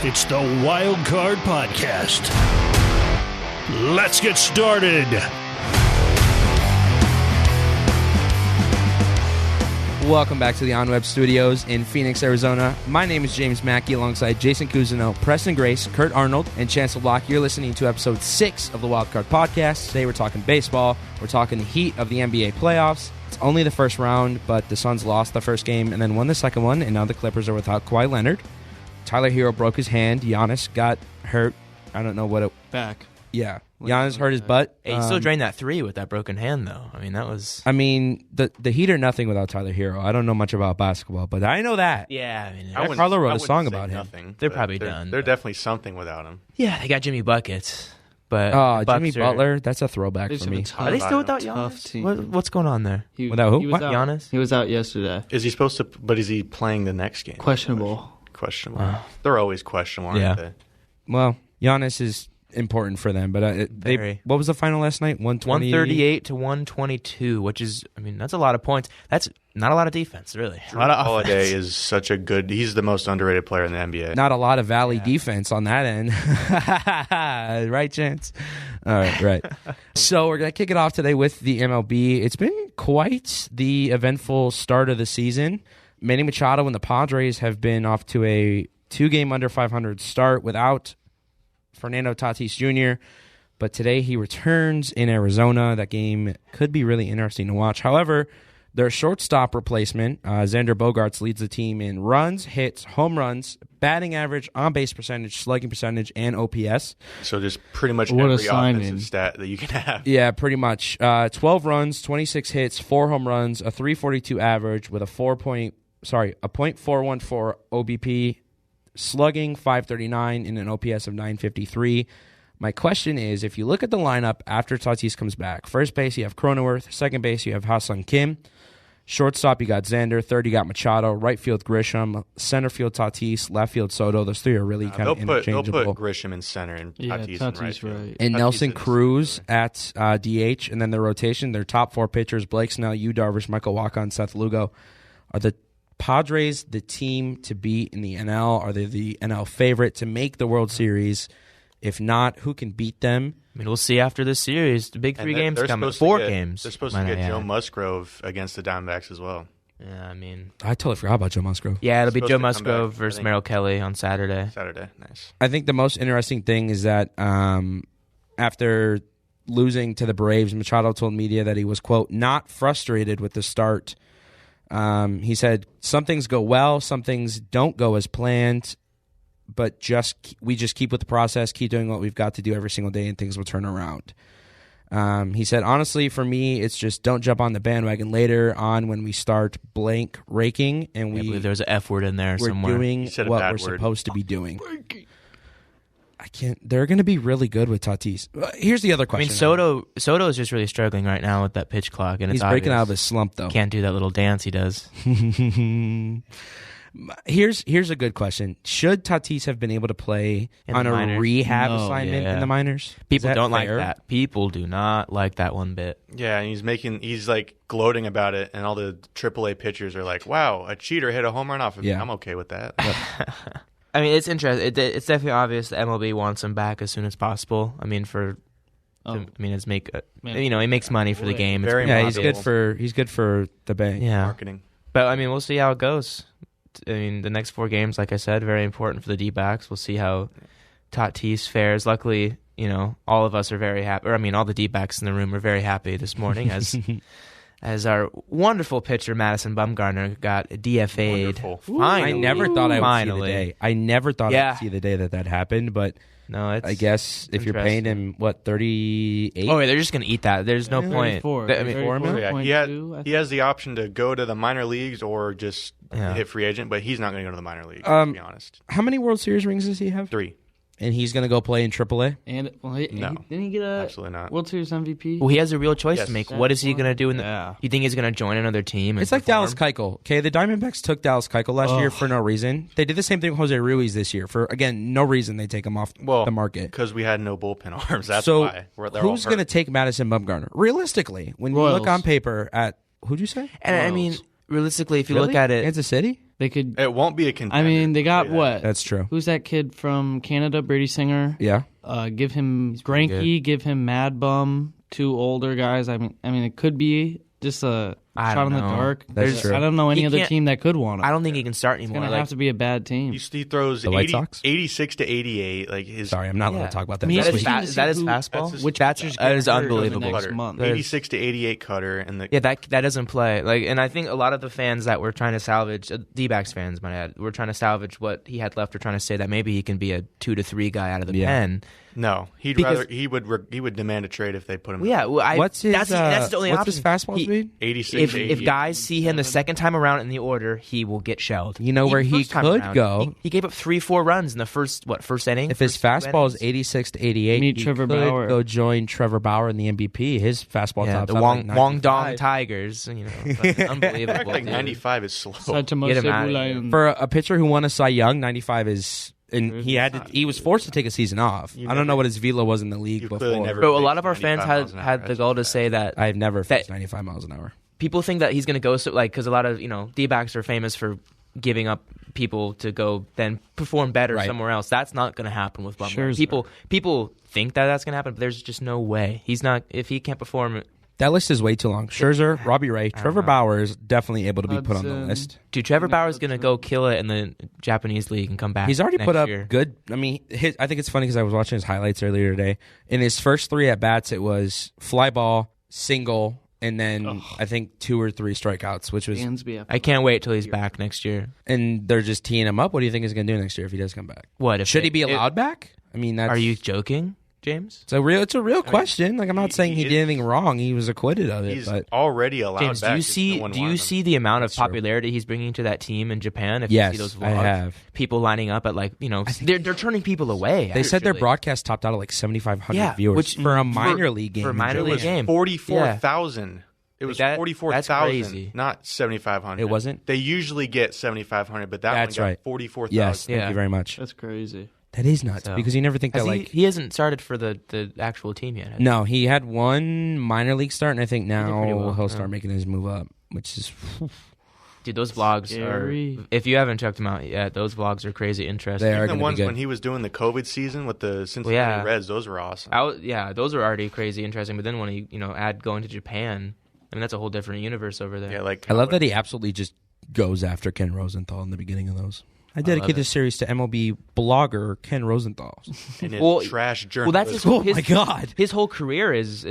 It's the Wildcard Podcast. Let's get started. Welcome back to the OnWeb Studios in Phoenix, Arizona. My name is James Mackey alongside Jason Cousineau, Preston Grace, Kurt Arnold, and Chancellor Block. You're listening to episode 6 of the Wildcard Podcast. Today we're talking baseball. We're talking the heat of the NBA playoffs. It's only the first round, but the Suns lost the first game and then won the second one, and now the Clippers are without Kawhi Leonard. Tyler Hero broke his hand. Giannis got hurt. I don't know what it... Back. Yeah. Giannis hurt his butt. Hey, he still drained that three with that broken hand, though. I mean, that was... I mean, the Heat are nothing without Tyler Hero. I don't know much about basketball, but I know that. Yeah, I mean... Carlo wrote a song about him. They're probably done. They're definitely something without him. Yeah, they got Jimmy Buckets, but... Jimmy Butler, that's a throwback for me. Are they still without Giannis? What's going on there? Without who? He was What? out. Giannis? He was out yesterday. Is he supposed to... But is he playing the next game? Questionable. Questionable. They're always questionable, aren't they? Well, Giannis is important for them, but what was the final last night? 138 to 122, which is, I mean, that's a lot of points. That's not a lot of defense, really. A lot of Holiday offense. is such a good... He's the most underrated player in the NBA. Not a lot of Valley defense on that end. Right, Chance? All right. So we're going to kick it off today with the MLB. It's been quite the eventful start of the season. Manny Machado and the Padres have been off to a 2-game under 500 start without Fernando Tatis Jr., but today he returns in Arizona. That game could be really interesting to watch. However, their shortstop replacement, Xander Bogaerts, leads the team in runs, hits, home runs, batting average, on-base percentage, slugging percentage, and OPS. So just pretty much What a every signing. offensive stat that you can have. Yeah, pretty much. 12 runs, 26 hits, 4 home runs, a 342 average with a .414 OBP, slugging 539 and an OPS of 953. My question is, if you look at the lineup after Tatis comes back, first base you have Cronenworth, second base you have Ha-Sung Kim, shortstop you got Xander, third you got Machado, right field Grisham, center field Tatis, left field Soto. Those three are really kind of interchangeable. They'll put Grisham in center and Tatis in right field. right. And Tatis Nelson in Cruz at DH, and then their rotation, their top 4 pitchers, Blake Snell, Yu Darvish, Michael Wacha, and Seth Lugo. Are the Padres the team to beat in the NL? Are they the NL favorite to make the World Series? If not, who can beat them? I mean, we'll see after this series. The big 3 games they're coming. supposed 4 to get- games. They're supposed to get Joe Musgrove against the Diamondbacks as well. Yeah, I mean... I totally forgot about Joe Musgrove. Yeah, it'll be Supposed Joe to come Musgrove back, versus I think. Merrill Kelly on Saturday. Nice. I think the most interesting thing is that after losing to the Braves, Machado told media that he was, quote, not frustrated with the start. He said, some things go well, some things don't go as planned, but we just keep with the process, keep doing what we've got to do every single day, and things will turn around. He said, honestly, for me, it's just don't jump on the bandwagon later on when we start blank raking, and I believe there's an F word in there we're somewhere. doing You said a what bad we're word. supposed to be doing. I can't. They're going to be really good with Tatis. Here's the other I question. mean, Soto is just really struggling right now with that pitch clock, and He's it's breaking obvious. out of his slump, though. Can't do that little dance he does. Here's a good question. Should Tatis have been able to play In on the a minors? rehab No. assignment Yeah. in the minors? People Is don't fair? like that. People do not like that one bit. Yeah, and he's like gloating about it, and all the AAA pitchers are like, wow, a cheater hit a home run off of me. Yeah. I'm okay with that. I mean, it's interesting. It's definitely obvious the MLB wants him back as soon as possible. I mean, it's he makes money for the game. It's Very pretty Yeah, obvious. he's good for the Bay. Yeah, Marketing. but I mean, we'll see how it goes. I mean, the next 4 games, like I said, very important for the D-backs. We'll see how Tatis fares. Luckily, all of us are very happy. Or I mean, all the D-backs in the room are very happy this morning as our wonderful pitcher Madison Bumgarner got DFA'd. Wonderful. Finally, I never thought I would finally. see the day. I never thought I'd see the day that happened, but No, it's I guess if you're paying him, 38? Oh, yeah, they're just going to eat that. There's no point. 34. I mean, Yeah, he has the option to go to the minor leagues or just hit free agent, but he's not going to go to the minor leagues, to be honest. How many World Series rings does he have? 3. And he's going to go play in AAA? And No. didn't he get a Absolutely not. World Series MVP? well, he has a real choice Yes. to make. What is he going to do? Yeah. You think he's going to join another team? And It's like perform? Dallas Keuchel. Okay, the Diamondbacks took Dallas Keuchel last year for no reason. They did the same thing with Jose Ruiz this year. For, again, no reason they take him off the market. Because we had no bullpen arms. That's So why. They're all who's going to hurt. take Madison Bumgarner? Realistically, when you Royals. look on paper at, who'd you say? And I mean, realistically, if you Really? look at it, Kansas City? They could. It won't be a contender. I mean, they got what? That's true. Who's that kid from Canada? Brady Singer. Yeah. Give him Greinke. Give him Mad Bum. 2 older guys. I mean, it could be just a shot in the dark. That's true. I don't know any other team that could want him. I don't think he can start It's anymore. gonna have to be a bad team. He throws The White Sox? 86 to 88. Like his Sorry, I'm not allowed to talk about that. I mean, this he's week. just- That is who- fastball. Which That's that is unbelievable. next cutter. month. 86 to 88 cutter, and the that doesn't play. And I think a lot of the fans that were trying to salvage, D-backs fans might add, were trying to salvage what he had left, or trying to say that maybe he can be a 2 to 3 guy out of the pen. No, he would demand a trade if they put him. Well, yeah, well, What's his? that's the only what's option. his fastball speed? 86 to 88. If guys see him the second time around in the order, he will get shelled. You know where he First time could around, go? He gave up 3-4 runs in the first inning. If his First two fastball is innings. 86 to 88, Meet he Trevor could Bauer. go join Trevor Bauer in the MVP. His fastball Yeah, tops the out Wong like Dong 95. Tigers, unbelievable. Like dude. 95 is slow. Saitama Get him outta Sebulai here. and- For a pitcher who won a Cy Young, 95 is, and he was forced to take a season off. I don't know what his velo was in the league You clearly before. never- But a lot of our fans 95 miles an had hour. the goal to say that I've never That- faced 95 miles an hour. people think that he's going to go because a lot of D-backs are famous for giving up people to go then perform better Right. somewhere else. That's not going to happen with Bumgarner. Scherzer. People think that that's going to happen, but there's just no way. He's not. If he can't perform, That list is way too long. Scherzer, Robbie Ray, Trevor know. Bauer is definitely able to be put on the Hudson. list. dude, Trevor Bauer's going to go kill it in the Japanese league and come back. He's already next put up year. good. I mean, I think it's funny because I was watching his highlights earlier today. In his first 3 at bats, it was fly ball, single, and then I think 2 or 3 strikeouts, which was. Dansby. I can't wait till he's back next year. And they're just teeing him up. What do you think he's going to do next year if he does come back? What if Should he it- be it- allowed back? I mean, that's. Are you joking, James? It's a real question. Like I'm not saying he did anything wrong. He was acquitted of it. He's But already allowed James, back. do you if see no one do you wanted see the amount of That's true. popularity he's bringing to that team in Japan? If Yes, you see those I vlogs, have. people lining up at they're turning people away. they said their actually. broadcast topped out at like 7,500 Yeah, viewers which- for a minor league game. for a in minor It Japan. league was game. 44,000. It was That's 44,000, crazy. not 7,500. It wasn't? They usually get 7,500, but that That's one got right. 44,000. Yes, thank Yeah. you very much. That's crazy. That is nuts So- because you never think that like. he hasn't started for the actual team yet. No, he had one minor league start, and I think did now pretty well, he'll yeah. start making his move up, which is. Dude, those vlogs Scary. are. If you haven't checked them out yet, those vlogs are crazy interesting. They are Even gonna the be ones good. when he was doing the COVID season with the Cincinnati yeah. Reds, those were awesome. Those are already crazy interesting. But then when he add going to Japan, I mean that's a whole different universe over there. Yeah, like I love that he absolutely just goes after Ken Rosenthal in the beginning of those. I dedicate it. this series to MLB blogger Ken Rosenthal. and his Well, trash Well, journalism. that's his, Oh his, my God. His whole career is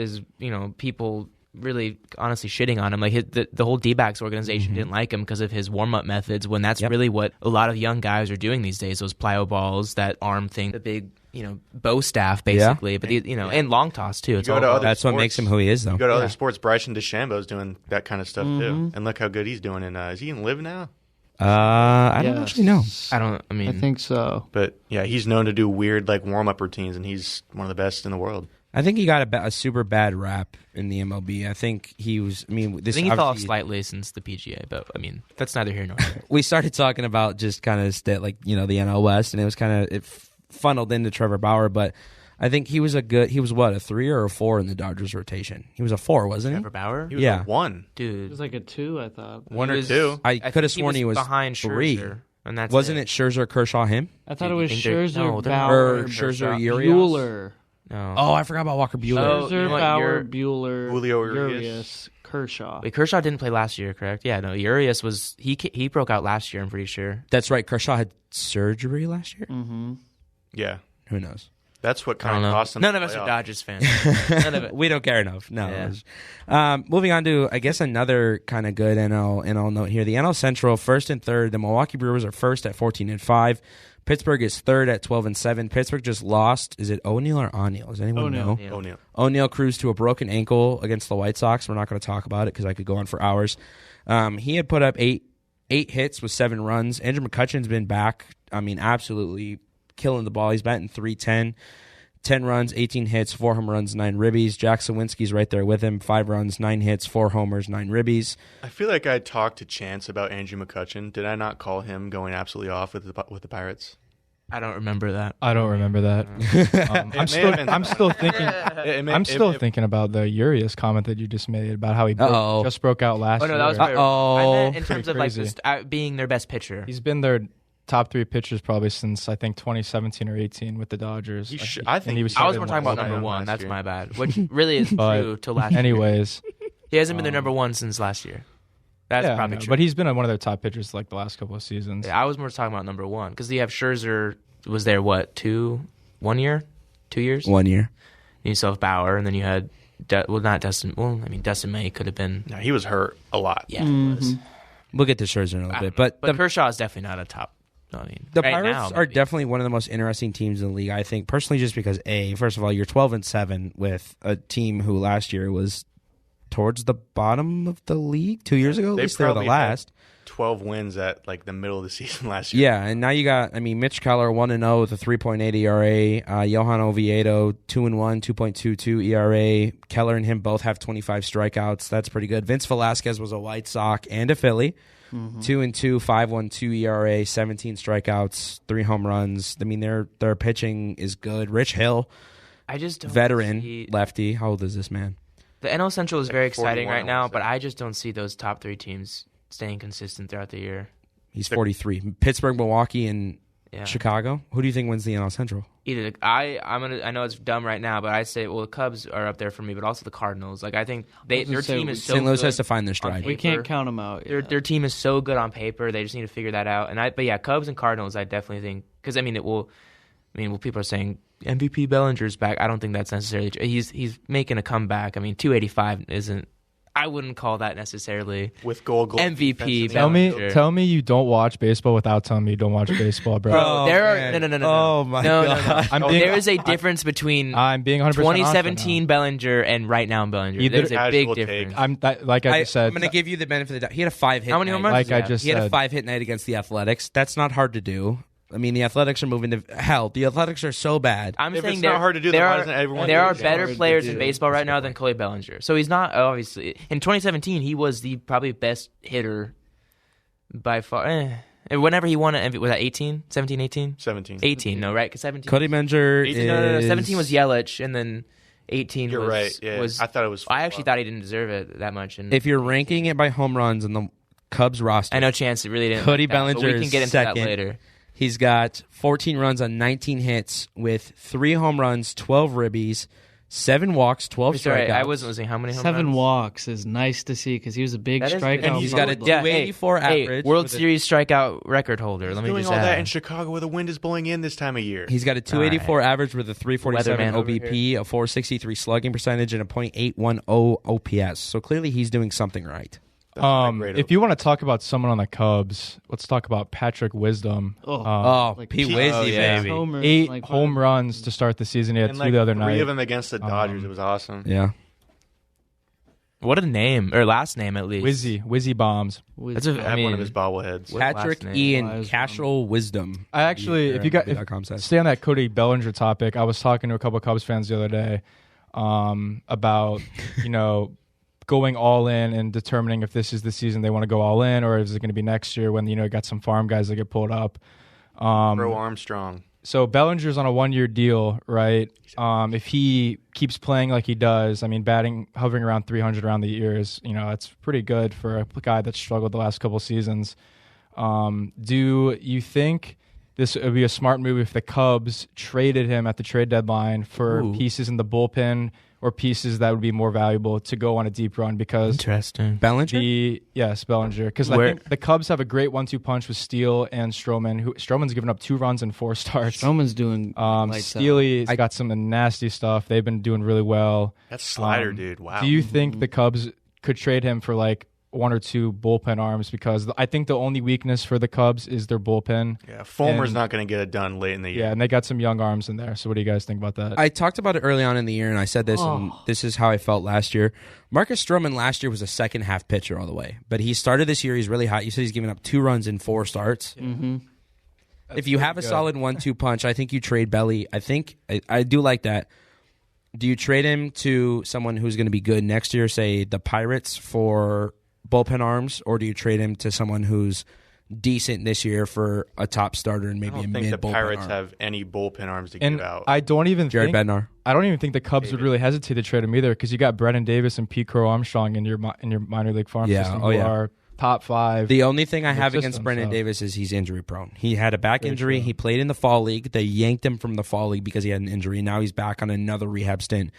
people really honestly shitting on him. Like the whole D-backs organization didn't like him because of his warm-up methods, when that's really what a lot of young guys are doing these days. Those plyo balls, that arm thing, the big bow staff basically, but and long toss too. It's go all to other That's what makes him who he is, though. You go to other sports, Bryson DeChambeau's doing that kind of stuff too. And look how good he's doing. And is he in Live now? I don't actually know. I think so. But yeah, he's known to do weird like warm-up routines, and he's one of the best in the world. I think he got a super bad rap in the MLB. I think he was. I mean, this. I think he fell off obviously- slightly since the PGA, but I mean that's neither here nor there. We started talking about just kind of the NL West, and it was kind of funneled into Trevor Bauer, but I think he was a 3 or a 4 in the Dodgers rotation. He was a 4, wasn't he? Trevor Bauer, He was Yeah. a 1. It dude, was like a 2, I thought. One or was- two. I think could have sworn he was behind 3. Scherzer, and that's Wasn't it Scherzer, Kershaw, him? I thought Dude, it was you think they're- Scherzer, no, they're Bauer, Or Scherzer, Kershaw. Urias? Bueller. No. Oh, I forgot about Walker Buehler. Oh, Scherzer, you know what, Bauer, Bueller, Julio Urias, Kershaw. Wait, Kershaw didn't play last year, correct? Yeah, no. Urias was he broke out last year. I'm pretty sure. That's right. Kershaw had surgery last year. Mm-hmm. Yeah. Who knows? That's what I don't kind of know. cost him. None the of us are playoff. Dodgers fans. None of it. We don't care enough. No. Yeah. Moving on to, I guess, another kind of good NL note here. The NL Central, 1st and 3rd. The Milwaukee Brewers are 1st at 14-5. Pittsburgh is 3rd at 12-7. Pittsburgh just lost. Is it O'Neill or O'Neill? Does anyone know? Yeah. O'Neill. O'Neill cruised to a broken ankle against the White Sox. We're not going to talk about it because I could go on for hours. He had put up eight hits with 7 runs. Andrew McCutchen's been back. I mean, absolutely killing the ball. He's batting .310. 10 runs, 18 hits, 4 home runs, 9 ribbies. Jack Sawinski's right there with him. 5 runs, 9 hits, 4 homers, 9 ribbies. I feel like I talked to Chance about Andrew McCutchen. Did I not call him going absolutely off with the Pirates? I don't remember that. I don't remember that. I'm still thinking about the Urias comment that you just made about how he just broke out last year. Oh, no, that was I meant in terms of like just being their best pitcher. He's been their top 3 pitchers probably since I think 2017 or 18 with the Dodgers. I was more talking about number 1. That's my bad. Which really is true till last year. Anyways, he hasn't been their number 1 since last year. That's probably true. But he's been one of their top pitchers like the last couple of seasons. Yeah, I was more talking about number 1 because you have Scherzer was there 1 year, 2 years, 1 year. You still have Bauer, and then you had not Dustin. Well, I mean Dustin May could have been. No, he was hurt a lot. Yeah, he was. We'll get to Scherzer in a little bit, but Kershaw is definitely not a top. The Pirates are definitely one of the most interesting teams in the league, I think, personally, just because, first of all, you're 12-7 with a team who last year was towards the bottom of the league 2 years ago. At least they were the last. 12 wins at like the middle of the season last year. Yeah, and now you got, Mitch Keller 1-0 with a 3.8 ERA. Johan Oviedo 2-1, 2.22 ERA. Keller and him both have 25 strikeouts. That's pretty good. Vince Velasquez was a White Sox and a Philly. 2-2, 5.12 ERA, 17 strikeouts, 3 home runs. I mean, their pitching is good. Rich Hill, I just don't veteran lefty. How old is this man? The NL Central is very exciting right now, but I just don't see those top 3 teams staying consistent throughout the year. He's 43. Pittsburgh, Milwaukee, and Chicago. Who do you think wins the NL Central? Either I know it's dumb right now, but I say the Cubs are up there for me, but also the Cardinals. Like I think their team is so St. Louis good has to find their stride. We can't count them out. Their team is so good on paper. They just need to figure that out. But yeah, Cubs and Cardinals, I definitely think because people are saying MVP Bellinger's back. I don't think that's necessarily true. He's making a comeback. 285 isn't. I wouldn't call that necessarily with goal MVP. Tell me you don't watch baseball without telling me you don't watch baseball, bro. No. Oh my God. There is a difference between I'm being 100% 2017 Bellinger and right now Bellinger. There's a big difference. I'm going to give you the benefit of the doubt. He had a 5-hit. How many home runs? Like I just he had a 5-hit night against the Athletics. That's not hard to do. The Athletics are moving to hell. The Athletics are so bad. I'm if saying it's not hard to do, there are better players in baseball right now than Cody Bellinger. So he's not obviously in 2017. He was the probably best hitter by far. And whenever he won an MVP, was that 18, 17, 18, 17, 18? No, right? Because 17. Cody Bellinger. No. 17 was Yelich, and then 18. You're right. Yeah, I thought it was. I actually thought he didn't deserve it that much. And if you're ranking it by home runs in the Cubs roster, I know Chance really didn't. Cody like that, Bellinger we can get into second. that later. He's got 14 runs on 19 hits with 3 home runs, 12 ribbies, 7 walks, 12 strikeouts. I wasn't listening. How many home 7 runs? walks is nice to see because he was a big strikeout. And he's got a 284 average. World Series strikeout record holder. Let me doing just all add. that in Chicago where the wind is blowing in this time of year. He's got a 284 average with a 347 Weatherman OBP, a 463 slugging percentage, and a .810 OPS. So clearly he's doing something right. If you want to talk about someone on the Cubs, let's talk about Patrick Wisdom. Pete Wizzy, baby. 8 home runs to start the season. He had 2 the other night. 3 of them against the Dodgers. It was awesome. Yeah. What a name, or last name at least. Wizzy bombs. That's I have one of his bobbleheads. Patrick Ian Cashel Wisdom. I actually, if you got stay on that Cody Bellinger topic, I was talking to a couple of Cubs fans the other day about going all in and determining if this is the season they want to go all in or is it going to be next year when got some farm guys that get pulled up. Bro Armstrong. So Bellinger's on a 1-year deal, right? If he keeps playing like he does, batting hovering around 300 around the years, that's pretty good for a guy that's struggled the last couple seasons. Do you think this would be a smart move if the Cubs traded him at the trade deadline for pieces in the bullpen or pieces that would be more valuable to go on a deep run? Because interesting. Bellinger? Yes, Bellinger. Because I think the Cubs have a great 1-2 punch with Steele and Stroman. Stroman's given up 2 runs in 4 starts. Stroman's doing Steely's got some nasty stuff. They've been doing really well. That slider, dude. Wow. Do you think the Cubs could trade him for 1 or 2 bullpen arms? Because I think the only weakness for the Cubs is their bullpen. Yeah, Fulmer's not going to get it done late in the year. Yeah, and they got some young arms in there. So what do you guys think about that? I talked about it early on in the year, and I said this, and this is how I felt last year. Marcus Stroman last year was a second-half pitcher all the way, but he started this year. He's really hot. You said he's given up 2 runs in 4 starts. Mm-hmm. If you have a solid 1-2 punch, I think you trade Belly. I think I do like that. Do you trade him to someone who's going to be good next year, say the Pirates, for bullpen arms, or do you trade him to someone who's decent this year for a top starter and maybe I a don't mid think the bullpen Pirates arm. have any bullpen arms to And give out. I don't even Jared think Bednar. I don't even think the Cubs would really hesitate to trade him either, because you got Brennan Davis and Pete Crow Armstrong in your minor league farm system who are top 5. The only thing I in the have against system, Brennan so. Davis is he's injury prone. He had a back Very injury. true. He played in the fall league. They yanked him from the fall league because he had an injury. Now he's back on another rehab stint.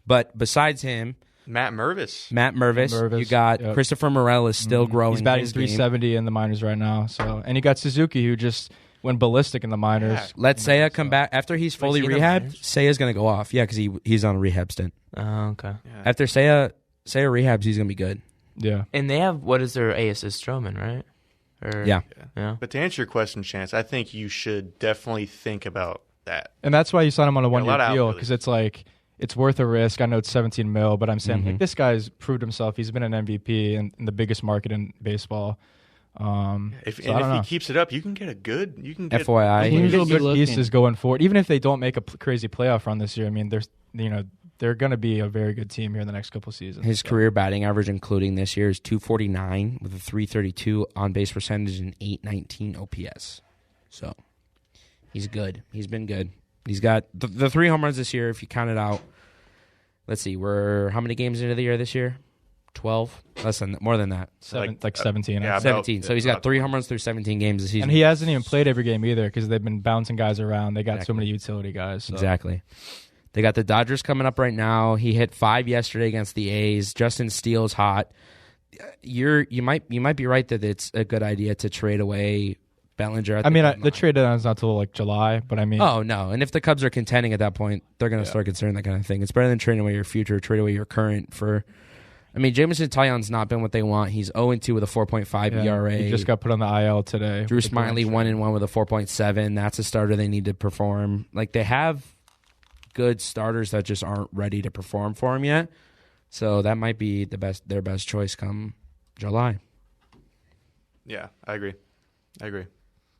But besides him, Matt Mervis. You got Christopher Morel is still growing. He's batting his game. 370 in the minors right now. So, and you got Suzuki, who just went ballistic in the minors. Yeah. Let Seiya come back after he's fully he in the rehabbed. minors? Seiya's gonna go off. Yeah, because he's on a rehab stint. Oh, okay. Yeah. After Seiya rehabs, he's gonna be good. Yeah. And they have, what is their ace? Is Stroman, right? Or, Yeah. Yeah. But to answer your question, Chance, I think you should definitely think about that. And that's why you sign him on a Yeah, a lot one-year of deal, outfielders. because it's like, it's worth a risk. I know it's 17 mil, but I'm saying like, this guy's proved himself. He's been an MVP in the biggest market in baseball. If I don't know. he keeps it up, you can get a good. You can get FYI. You can Teams get will be good looking. pieces going forward. Even if they don't make a crazy playoff run this year, I mean, they're going to be a very good team here in the next couple seasons. His So. career batting average, including this year, is 249 with a 332 on base percentage and 819 OPS. So he's good. He's been good. He's got the 3 home runs this year. If you count it out, let's see, we're how many games into the year this year? 12? More than that. Like 17. yeah, I'd say. 17. So he's got 3 home runs through 17 games this season. And he hasn't even played every game either, because they've been bouncing guys around. They got so Exactly. many utility guys. So. Exactly. They got the Dodgers coming up right now. He hit 5 yesterday against the A's. Justin Steele's hot. You might be right that it's a good idea to trade away Bellinger. I mean, the trade deadline's not till like July, but I mean, Oh, no. And if the Cubs are contending at that point, they're going to start considering that kind of thing. It's better than trading away your future, trade away your current for... I mean, Jameson Taillon's not been what they want. He's 0-2 with a 4.5 ERA. he just got put on the IL today. Drew with the Smiley groin 1-1 with a 4.7. That's a starter they need to perform. Like, they have good starters that just aren't ready to perform for him yet. So that might be their best choice come July. Yeah, I agree.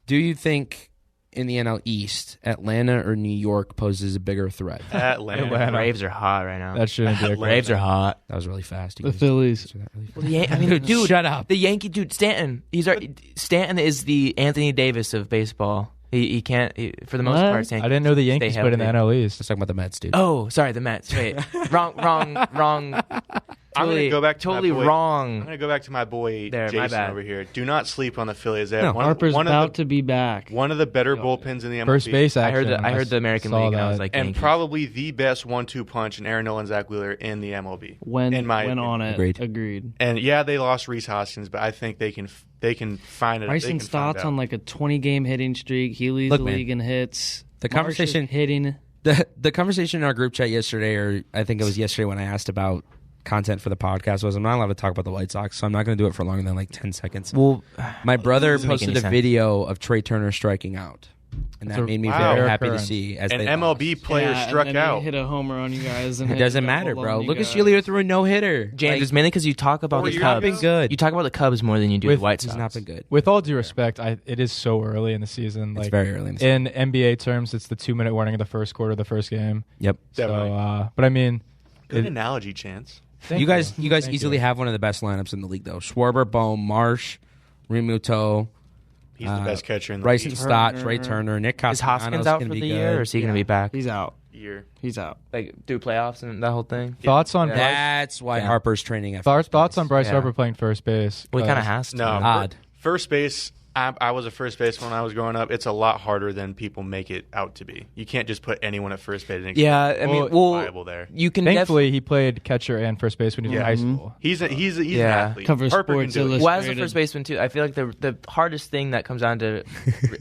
Do you think in the NL East, Atlanta or New York poses a bigger threat? Atlanta. Braves are hot right now. That shouldn't be a Braves are hot. That was really fast. You The guys Phillies. answered that really fast. Well, I mean, dude, shut up. The Yankee dude, Stanton. Stanton is the Anthony Davis of baseball. He can't for the most What? part. Stanton I didn't know the stay Yankees played in the healthy. NL East. Let's talk about the Mets, dude. Oh, sorry, the Mets. Wait, wrong. I'm Totally, gonna go back to totally my boy. wrong. I'm gonna go back to my boy There, my Jason bad. over here. Do not sleep on the Phillies. They No, have Harper's one about of to be back. one of the better bullpens in the MLB. First base I action. heard the American saw League, and I was that. like, and Yankees. probably the best 1-2 punch in Aaron Nola and Zach Wheeler in the MLB. When in my went opinion. on it. Agreed. And yeah, they lost Reese Hoskins, but I think they can find it. Bryson Stott's on like a 20-game hitting streak. He leads Look, the man, league in hits. the Marsh is conversation- hitting. The conversation in our group chat yesterday, or I think it was yesterday when I asked about content for the podcast, was I'm not allowed to talk about the White Sox, so I'm not going to do it for longer than like 10 seconds. Well, My brother doesn't make posted any a sense. video of Trey Turner striking out, and that It's a made me wow. very happy to occurrence. see. As An they MLB lost. player Yeah, struck and then out. He hit a homer on you guys. And It hit a doesn't matter, double bro. on you Look at guys. Sheelier threw a no hitter. James, it's mainly because you talk about 4 the years Cubs. been good. You talk about the Cubs more than you do With- the White He's Sox. not been good. With all due respect, it is so early in the season. It's Like very early in the season. in NBA terms, it's the 2-minute warning of the first quarter of the first game. Yep. Definitely. So, but I mean, Good analogy, Chance. You guys Thank easily have one of the best lineups in the league, though. Schwarber, Bohm, Marsh, Remuto, He's the best catcher in the Bryson league. Stott, Turner. Trey Turner, Nick Is Castellanos Hoskins out gonna for be the good. year, or is he going to be back? He's out. Year. He's out. Like through playoffs and that whole thing. thoughts on Yeah. Bryce, That's why Yeah. Harper's training at first thoughts on base. Bryce Yeah. Harper playing first base. Well, he kind of 'Cause has to. No, Odd. First base. I was a first baseman when I was growing up. It's a lot harder than people make it out to be. You can't just put anyone at first base. And Yeah, I mean, viable there. you can Thankfully, he played catcher and first base when he was in Yeah. high school. He's an Yeah. athlete. Covers Harper Sports can do it. Illustrated. Well, as a first baseman too, I feel like the hardest thing that comes down to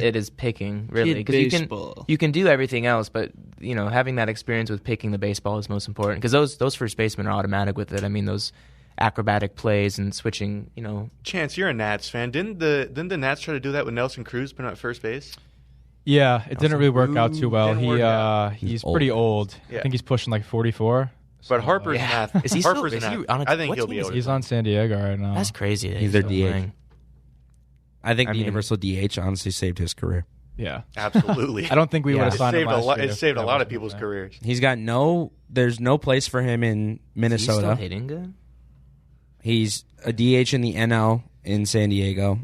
it is picking, really, Kid because baseball. you can do everything else, but having that experience with picking the baseball is most important, because those first basemen are automatic with it. I mean, those acrobatic plays and switching. Chance, you're a Nats fan. Didn't the Nats try to do that with Nelson Cruz putting him at first base? Yeah, it didn't really work out too well. Didn't work out. He's old. pretty old. Yeah. I think he's pushing like 44. But So, Harper's Yeah. an athlete. Is he still- Harper's is an he athlete. on a- I think what he'll team be is able to. he's on San Diego right now. That's crazy. That He's their still DH. playing. I think I the mean- universal DH honestly saved his career. Yeah, Absolutely. I don't think we Yeah. would have It signed him saved a last lot. year It if saved a that lot of wasn't people's the thing. careers. He's got there's no place for him in Is he still Minnesota. hitting good? He's a DH in the NL in San Diego.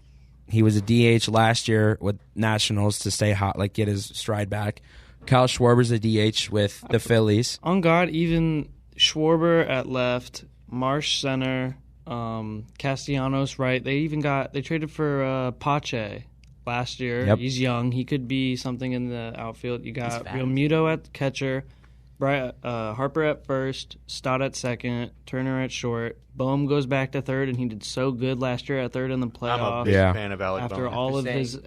He was a DH last year with Nationals to stay hot, like get his stride back. Kyle Schwarber's a DH with the Phillies. On God, even Schwarber at left, Marsh center, Castellanos right. They traded for Pache last year. Yep. He's young. He could be something in the outfield. You got Realmuto at catcher, Harper at first, Stott at second, Turner at short. Bohm goes back to third, and he did so good last year at third in the playoffs. I'm a big fan of Alec After Bohm. all of his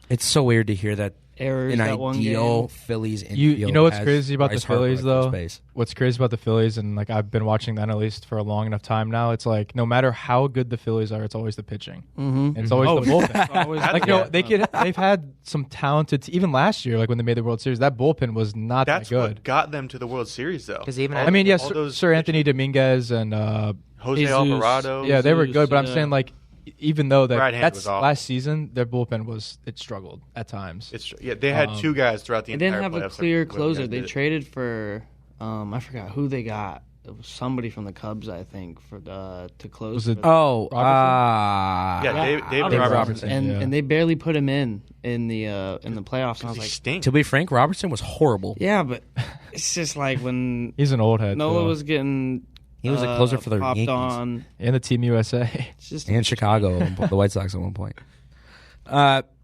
It's so weird to hear that errors an that one ideal game. Phillies infield. You know what's has crazy about the Bryce Harper Phillies at though? first base. What's crazy about the Phillies, and like I've been watching the NL East for a long enough time now. It's like no matter how good the Phillies are, it's always the pitching. Mm-hmm. It's always the bullpen. Like Yeah. they've had some talented. Even last year, like when they made the World Series, that bullpen was not That's that good. what got them to the World Series, though. Because even I mean, yeah, all Sir, those Sir Anthony Dominguez and Jose Jesus. Alvarado. yeah, they were Jesus, good. But I'm yeah. saying like even though Right hand that's was awful. last season, their bullpen it struggled at times. They had two guys throughout the They entire didn't have a playoffs, clear like, whoever closer. guys They did it. traded for I forgot who they got. It was somebody from the Cubs, I think, for to close. Was it- for- Oh, Yeah, David Robertson. and they barely put him in the playoffs. And I was He like, stinks. to be frank, Robertson was horrible. yeah, but it's just like when He's an old head. Nola too. was getting He was a closer for the popped Yankees. on. in the Team USA. It's just And Chicago, the White Sox at one point.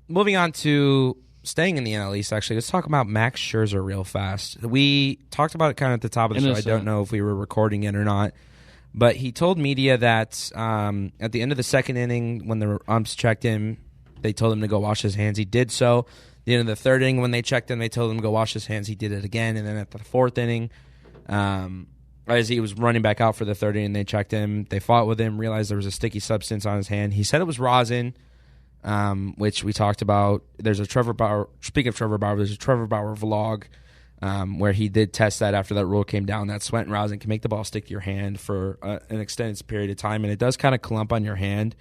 Moving on to staying in the NL East, actually, let's talk about Max Scherzer real fast. We talked about it kind of at the top of the show. I Innocent. don't know if we were recording it or not. But he told media that at the end of the second inning, when the umps checked him, they told him to go wash his hands. He did so. At the end of the third inning, when they checked him, they told him to go wash his hands. He did it again. And then at the fourth inning, as he was running back out for the third inning, they checked him. They fought with him, realized there was a sticky substance on his hand. He said it was rosin, which we talked about. There's a Trevor Bauer. Speaking of Trevor Bauer, there's a Trevor Bauer vlog where he did test that after that rule came down. That sweat and rosin can make the ball stick to your hand for an extended period of time, and it does kind of clump on your hand,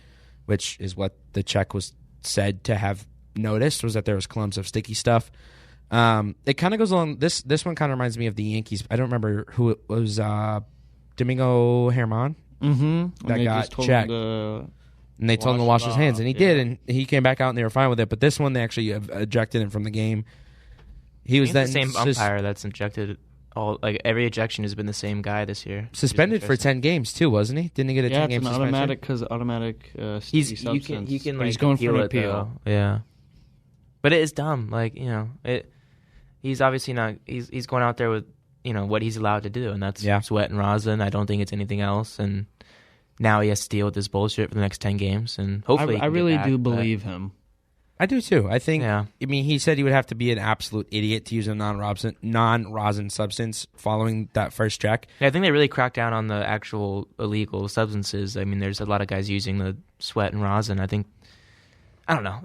which is what the check was said to have noticed, was that there was clumps of sticky stuff. It kind of goes along. This one kind of reminds me of the Yankees. I don't remember who it was. Domingo Germán. Mm-hmm. That got checked. And they told him to wash his hands, and he did, and he came back out, and they were fine with it. But this one, they actually ejected him from the game. He was then the same umpire that's injected. Every ejection has been the same guy this year. suspended for 10 games too, wasn't he? Didn't he get a 10-game it's an suspension? automatic because automatic sticky substance. He can But like he's going for an it, appeal. though. Yeah, but it is dumb. He's obviously not. He's going out there with what he's allowed to do, and that's sweat and rosin. I don't think it's anything else. And now he has to deal with this bullshit for the next 10 games, and hopefully, I really do believe him. I do too. I think. Yeah. I mean, he said he would have to be an absolute idiot to use a non-rosin substance following that first check. I think they really cracked down on the actual illegal substances. I mean, there's a lot of guys using the sweat and rosin. I think. I don't know.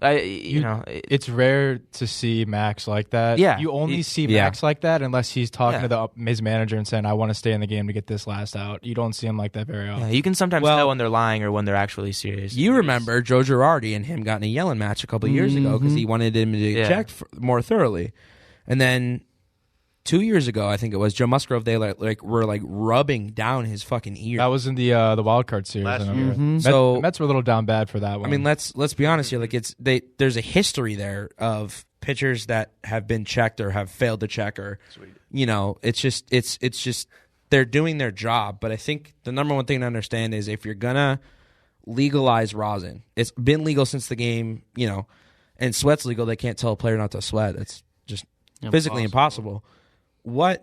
It's rare to see Max like that. Yeah. You only see Max like that unless he's talking to his manager and saying, I want to stay in the game to get this last out. You don't see him like that very often. Yeah, you can sometimes tell when they're lying or when they're actually serious. You remember Joe Girardi and him got in a yelling match a couple of years ago because he wanted him to get checked more thoroughly. And then 2 years ago, I think it was, Joe Musgrove, they were rubbing down his fucking ear. That was in the Wildcard series. Last I year. remember. So the Mets were a little down bad for that one. I mean, let's be honest here. There's a history there of pitchers that have been checked or have failed to check, or it's just they're doing their job. But I think the number one thing to understand is if you're gonna legalize rosin, it's been legal since the game, and sweat's legal. They can't tell a player not to sweat. It's just physically impossible. Where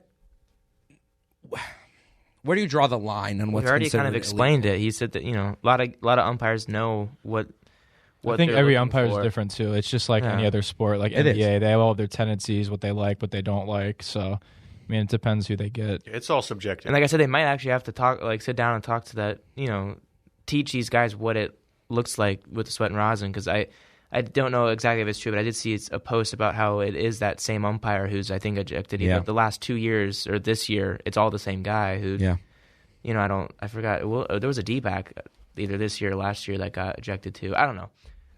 do you draw the line on what's We already considered kind of explained it. He said that a lot of umpires know what I think they're every looking umpire is for. different too. It's just like any other sport, like It NBA. is. They have all their tendencies, what they like, what they don't like. So, I mean, it depends who they get. It's all subjective. And like I said, they might actually have to sit down and talk to that. Teach these guys what it looks like with the sweat and rosin, because I don't know exactly if it's true, but I did see a post about how it is that same umpire who's, I think, ejected either the last 2 years or this year. It's all the same guy who, I forgot. Well, there was a D-back either this year or last year that got ejected too. I don't know.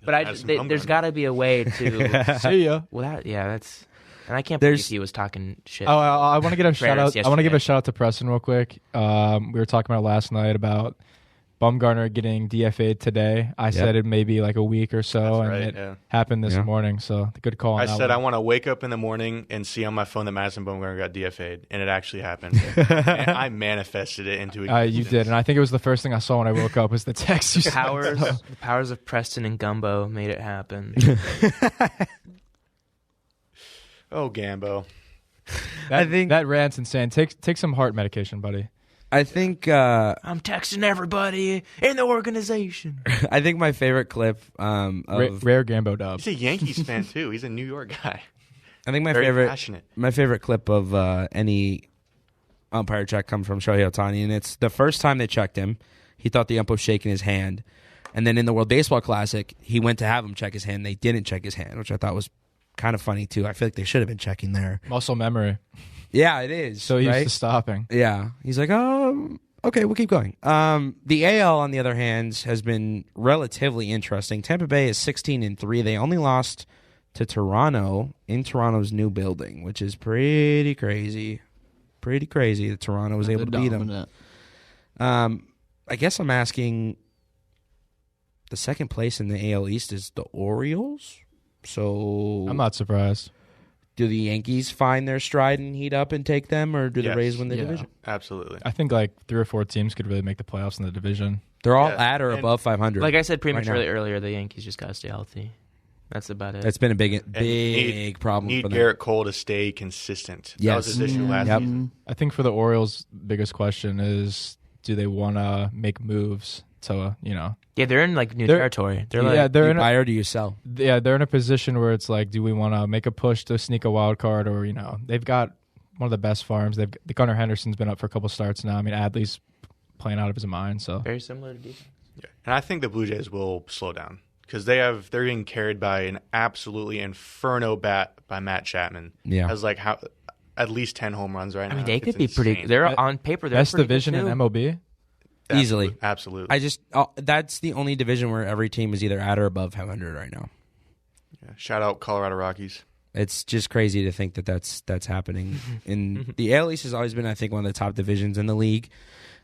But there's got to be a way to. See ya. Well, that's. And I can't believe he was talking shit. Oh, I want to get a shout out. Yesterday. I want to give a shout out to Preston real quick. We were talking about it last night about Bumgarner getting DFA'd today. I said it may be like a week or so, and it happened this morning. So good call on I that said one. I want to wake up in the morning and see on my phone that Madison Bumgarner got DFA'd, and it actually happened. And I manifested it into existence. You did, and I think it was the first thing I saw when I woke up was the text you sent. The powers of Preston and Gumbo made it happen. Oh, Gambo. I think that rant's insane. Take some heart medication, buddy. I think I'm texting everybody in the organization. I think my favorite clip of rare Gambo dub. He's a Yankees fan too. He's a New York guy. I think Very passionate. My favorite clip of any umpire check comes from Shohei Ohtani, and it's the first time they checked him. He thought the ump was shaking his hand, and then in the World Baseball Classic, he went to have him check his hand. They didn't check his hand, which I thought was kind of funny too. I feel like they should have been checking there. Muscle memory. Yeah, it is. So used to stopping. Yeah. He's like, okay, we'll keep going. The AL, on the other hand, has been relatively interesting. Tampa Bay is 16-3. They only lost to Toronto in Toronto's new building, which is pretty crazy. Pretty crazy that Toronto was able to beat them. I guess I'm asking, the second place in the AL East is the Orioles. So I'm not surprised. Do the Yankees find their stride and heat up and take them, or do the Rays win the division? Absolutely. I think like 3 or 4 teams could really make the playoffs in the division. They're all at or above 500. Like I said prematurely earlier, the Yankees just got to stay healthy. That's about it. That's been a big problem need for them. Garrett Cole to stay consistent. Yes. That was his issue last season. I think for the Orioles, biggest question is, do they want to make moves to, Yeah, they're in like new territory. They're like, do you buy or do you sell? Yeah, they're in a position where it's like, do we want to make a push to sneak a wild card, or they've got one of the best farms. The Gunnar Henderson's been up for a couple starts now. I mean, Adley's playing out of his mind. So very similar to defense. Yeah. And I think the Blue Jays will slow down because they're being carried by an absolutely inferno bat by Matt Chapman. Yeah, has like at least 10 home runs right now. I mean, they could be insane. pretty. They're on paper. They're best pretty division good in too. MLB. easily. Absolutely. That's the only division where every team is either at or above 500 right now. Yeah. Shout out Colorado Rockies. It's just crazy to think that that's happening. In the AL East has always been, I think, one of the top divisions in the league.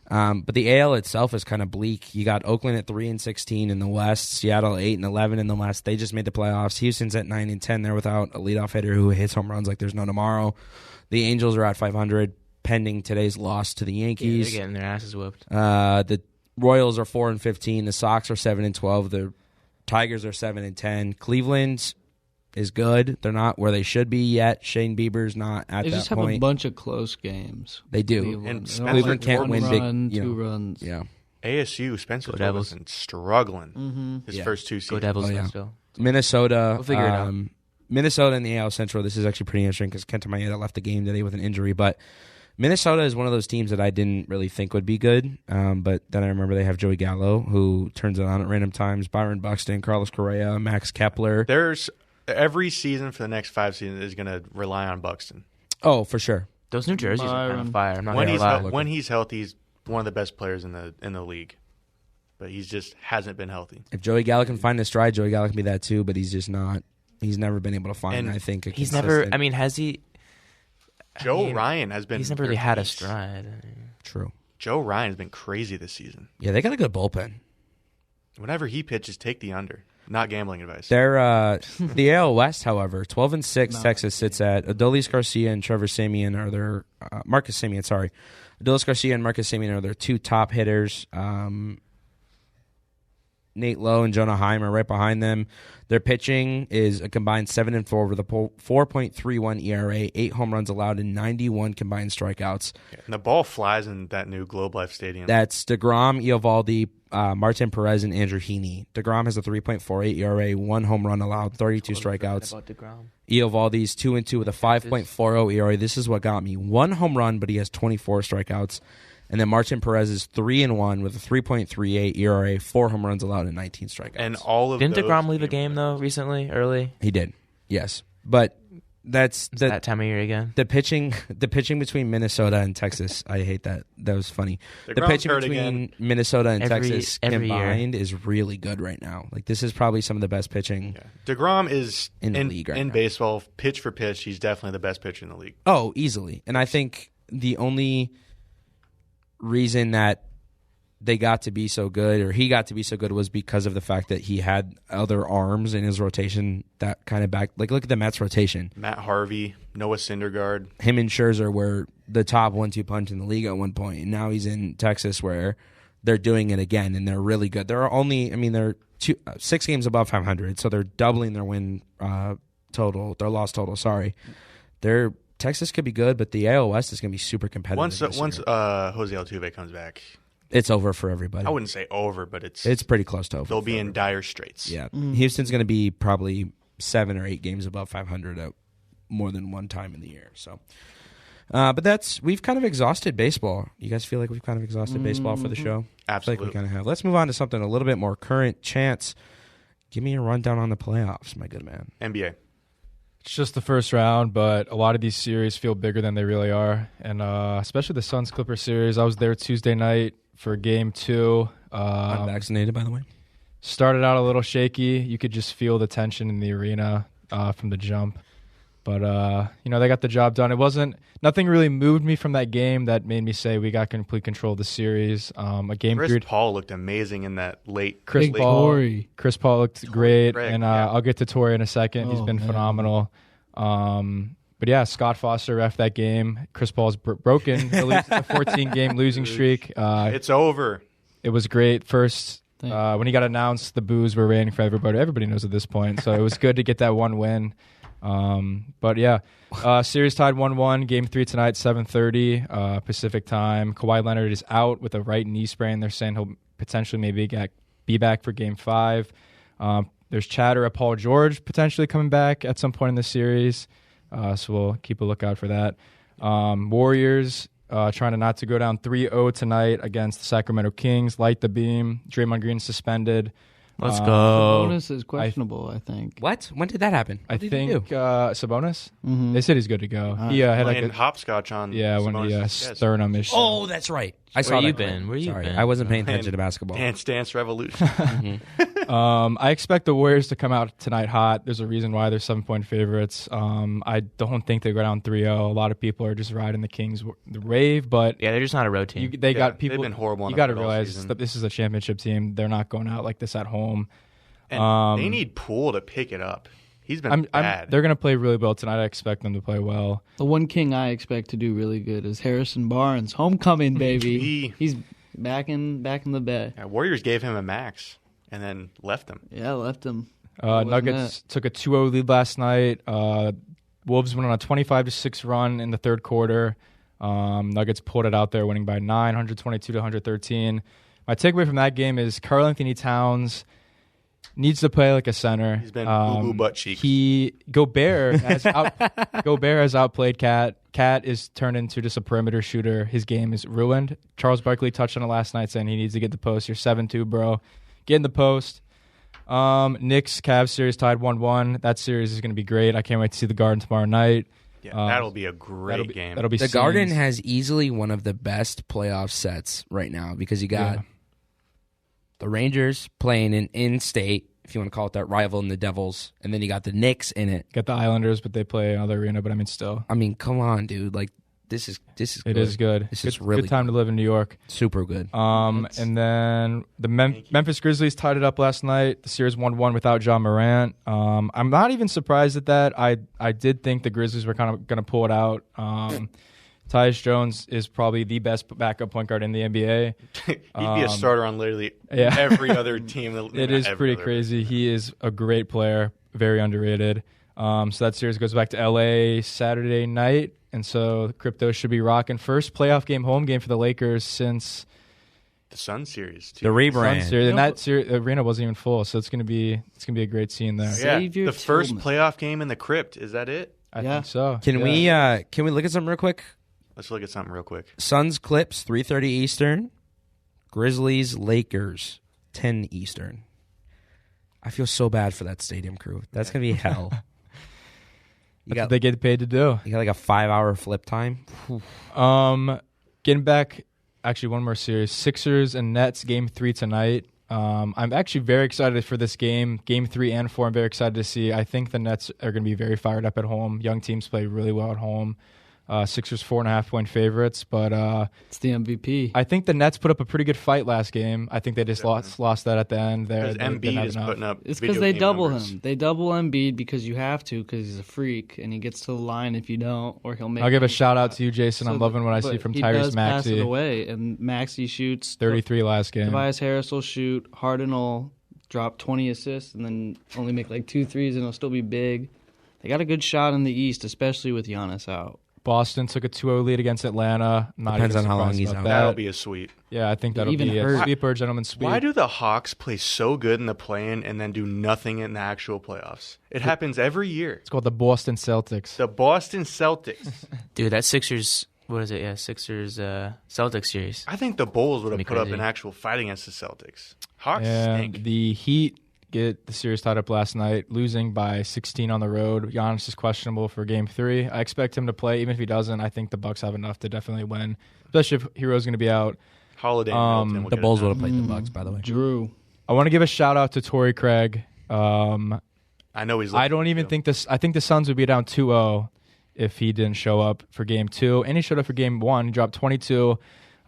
But the AL itself is kind of bleak. You got Oakland at 3-16 in the West, Seattle 8-11 in the West. They just made the playoffs. Houston's at 9-10. They're without a leadoff hitter who hits home runs like there's no tomorrow. The Angels are at 500, pending today's loss to the Yankees. They're getting their asses whooped. The Royals are 4-15. The Sox are 7-12. The Tigers are 7-10. Cleveland is good. They're not where they should be yet. Shane Bieber's not at that point. They just have a bunch of close games. They do. Cleveland can't win big. 2 runs. Yeah. ASU, Spencer Go Devils. Torkelson struggling his first 2 seasons. Go Devils, yeah. still. Minnesota. We'll figure it out. Minnesota in the AL Central. This is actually pretty interesting because Kenta Maeda left the game today with an injury. But Minnesota is one of those teams that I didn't really think would be good. But then I remember they have Joey Gallo, who turns it on at random times. Byron Buxton, Carlos Correa, Max Kepler. There's every season for the next 5 seasons is going to rely on Buxton. Oh, for sure. Those New Jerseys are kind of fire. I'm not When gonna lie. when he's healthy, he's one of the best players in the league. But he just hasn't been healthy. If Joey Gallo can find his stride, Joey Gallo can be that too. But he's just not. He's never been able to find. I think he's never. I mean, has he? Joe Ryan has been. He's never really had a stride. True. Joe Ryan has been crazy this season. Yeah, they got a good bullpen. Whenever he pitches, take the under. Not gambling advice. They're the AL West, however, 12-6. Texas sits at Adolis Garcia and Trevor Siemian are their Marcus Siemian. Sorry, Adolis Garcia and Marcus Siemian are their 2 top hitters. Nate Lowe and Jonah Heim are right behind them. Their pitching is a combined 7-4 with a 4.31 ERA, 8 home runs allowed, and 91 combined strikeouts. Yeah, and the ball flies in that new Globe Life Stadium. That's DeGrom, Eovaldi, Martin Perez, and Andrew Heaney. DeGrom has a 3.48 ERA, 1 home run allowed, 32 strikeouts. About DeGrom. Eovaldi's 2-2 with a 5.40 ERA. This is what got me. 1 home run, but he has 24 strikeouts. And then Martin Perez is 3-1 with a 3.38 ERA, 4 home runs allowed, and 19 strikeouts. And all of Didn't those DeGrom leave a game though recently, early? He did, yes. But that's that time of year again. The pitching between Minnesota and Texas. I hate that. That was funny. The pitching between Minnesota and Texas combined is really good right now. Like this is probably some of the best pitching. Yeah. DeGrom is in the league right now. Baseball, pitch for pitch. He's definitely the best pitcher in the league. Oh, easily. And I think the only reason that they got to be so good, or he got to be so good, was because of the fact that he had other arms in his rotation that kind of back. Like, look at the Mets rotation. Matt Harvey, Noah Syndergaard. Him and Scherzer were the top 1-2 punch in the league at one point, and now he's in Texas where they're doing it again, and they're really good. They're only, they're 6 games above 500, so they're doubling their win total, their loss total. Sorry, Texas could be good, but the AL West is going to be super competitive. Once Jose Altuve comes back, it's over for everybody. I wouldn't say over, but it's pretty close to over. They'll be in dire straits. Yeah, Houston's going to be probably 7 or 8 games above 500 at more than one time in the year. So, but we've kind of exhausted baseball. You guys feel like we've kind of exhausted baseball for the show? Absolutely, I feel like we kind of have. Let's move on to something a little bit more current. Chance, give me a rundown on the playoffs, my good man. NBA. It's just the first round, but a lot of these series feel bigger than they really are, and especially the Suns-Clippers series. I was there Tuesday night for Game 2. Unvaccinated, by the way. Started out a little shaky. You could just feel the tension in the arena from the jump. But, they got the job done. Nothing really moved me from that game that made me say we got complete control of the series. Chris Paul looked amazing in that late. Chris Paul looked great, Greg, and yeah. I'll get to Torrey in a second. He's been phenomenal. But yeah, Scott Foster ref that game. Chris Paul's broken a 14-game losing streak. It's over. It was great. First, when he got announced, the boos were raining for everybody. Everybody knows at this point. So it was good to get that one win. But yeah, series tied 1-1. Game 3 tonight, 7:30 Pacific time. Kawhi Leonard is out with a right knee sprain. They're saying he'll potentially be back for Game 5. There's chatter of Paul George potentially coming back at some point in the series. So we'll keep a lookout for that. Warriors trying to not to go down 3-0 tonight against the Sacramento Kings. Light the beam. Draymond Green suspended. Let's go. Sabonis is questionable, I think. What? When did that happen? I think Sabonis. They said he's good to go. He Had had like hopscotch on. when he sternum issue. Oh, that's right. I saw Where you that been? clip. Where you Sorry, been? I wasn't paying attention to basketball. Dance Revolution. I expect the Warriors to come out tonight hot. There's a reason why they're 7-point favorites. I don't think they go down 3-0. A lot of people are just riding the Kings the wave, but Yeah, they're just not a road team. they got people. They've been horrible. You got to realize that this is a championship team. They're not going out like this at home. And they need Poole to pick it up. He's been bad. They're going to play really well tonight. I expect them to play well. The one king I expect to do really good is Harrison Barnes. Homecoming, baby. He's back in the Bay. Yeah, Warriors gave him a max and then left him. Yeah, left him. Nuggets took a 2-0 lead last night. Wolves went on a 25-6 run in the third quarter. Nuggets pulled it out there, winning by 9, 122-113. My takeaway from that game is Karl Anthony Towns needs to play like a center. He's been boo-boo butt cheeks. Gobert has outplayed Cat. Cat is turned into just a perimeter shooter. His game is ruined. Charles Barkley touched on it last night, saying he needs to get the post. You're 7-2, bro. Get in the post. Knicks Cavs series tied 1-1. That series is going to be great. I can't wait to see the Garden tomorrow night. Yeah, that'll be a great game. That'll be The Garden has easily one of the best playoff sets right now because you got the Rangers playing in-state, if you want to call it that, rival in the Devils, and then you got the Knicks in it. Got the Islanders, but they play another arena. But I mean, still, Come on, dude. Like this is good. It is good. This good, is really good time to live in New York. Super good. And then the Memphis Grizzlies tied it up last night. The series 1-1 without John Morant. I'm not even surprised at that. I did think the Grizzlies were kind of going to pull it out. Tyus Jones is probably the best backup point guard in the NBA. He'd be a starter on literally every other team. It is pretty crazy. He is a great player, very underrated. So that series goes back to LA Saturday night, and so Crypto should be rocking. First playoff game, home game for the Lakers since the Sun series too. The rebrand. Sun series, and that series, the arena wasn't even full, so it's gonna be a great scene there. Yeah, the first playoff game in the Crypt. Is that it? I think so. Can we look at something real quick? Let's look at something real quick. Suns Clips 3:30 Eastern. Grizzlies Lakers 10 Eastern. I feel so bad for that stadium crew. That's gonna be hell. That's what they get paid to do. You got like a 5-hour flip time. Getting back, actually one more series. Sixers and Nets Game 3 tonight. I'm actually very excited for this game. Game 3 and 4 I'm very excited to see. I think the Nets are going to be very fired up at home. Young teams play really well at home. Sixers 4.5-point favorites, but It's the MVP. I think the Nets put up a pretty good fight last game. I think they just lost that at the end. There, Because Embiid is putting up. It's because they double him. They double Embiid because you have to, because he's a freak and he gets to the line if you don't, or he'll make. I'll give a shout out to you, Jason. I'm loving what I see from he Tyrese does pass it Maxey. away, and Maxey shoots 33 last game. Tobias Harris will shoot. Harden will drop 20 assists and then only make like 2 threes, and it'll still be big. They got a good shot in the East, especially with Giannis out. Boston took a 2-0 lead against Atlanta. Depends on how long he's out. That'll be a sweep. Yeah, I think that'll even be hurt. a sweeper, gentleman's sweep. Why do the Hawks play so good in the play-in and then do nothing in the actual playoffs? It happens every year. It's called the Boston Celtics. The Boston Celtics. Dude, that Sixers, what is it? Yeah, Sixers Celtics series. I think the Bulls would have That'd be put up crazy. an actual fight against the Celtics. Hawks And stink. the Heat get the series tied up last night, losing by 16 on the road. Giannis is questionable for Game 3. I expect him to play. Even if he doesn't, I think the Bucks have enough to definitely win, especially if Hero's going to be out. Holiday and Milton will The get Bulls it would done. have played the Bucks, by the way. Drew. I want to give a shout out to Torrey Craig. I know he's. I don't even think this. I think the Suns would be down 2-0 if he didn't show up for Game 2, and he showed up for Game 1. He dropped 22,